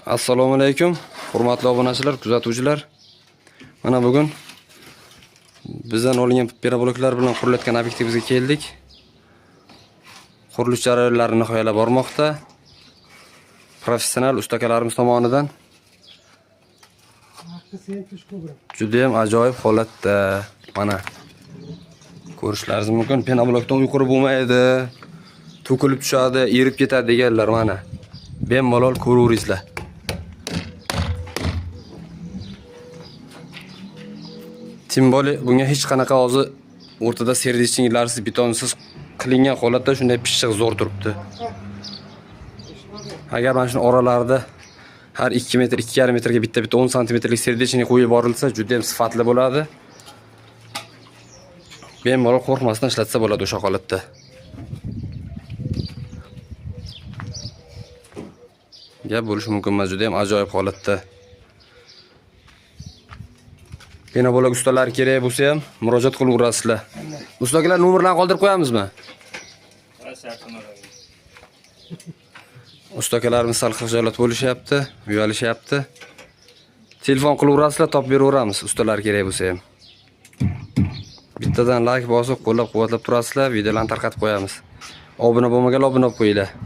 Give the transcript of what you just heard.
Assalomu alaykum, hurmatli obunachilar, kuzatuvchilar. Mana bugun bizdan olingan paraboloklar bilan qurilayotgan obyektimizga keldik. Qurilish jarayonlari nihoyalab bormoqda. Professional ustakalarimiz tomonidan juda ham ajoyib holatda. Mana ko'rishlaringiz mumkin. Parabolokdan yuqori bo'lmaydi, to'kilib tushadi, erib ketadi deganlar mana. Bemalol ko'raveringizlar. Timboli bunga hech qanaqa hozir o'rtada serdishinglarsiz betonsiz qilingan holatda shunday pishiq zo'r turibdi. Agar mana shuni oralarida har 2 metr, 2,5 metrga bitta 10 santimetrlik serdishini qo'yib borilsa, juda ham sifatli bo'ladi. Bemalol qo'rqmasdan ishlatsa bo'ladi o'sha holatda. Gap bo'lishi mumkin emas, juda ham ajoyib holatda. Parabolok ustalari kerak bo'lsa ham murojaat qilaverasizlar. Ustalar nomerlarni qoldirib qo'yamizmi? Ustalarimiz sal xijolat bo'lishyapti, uyalishyapti. Telefon qilaverasizlar, topib beraveramiz, ustalar kerak bo'lsa ham. Bittadan like bosib, qo'llab-quvvatlab turasizlar, videolarni tarqatib qo'yamiz. Obuna bo'lmaganlar obuna bo'lib qo'yinglar.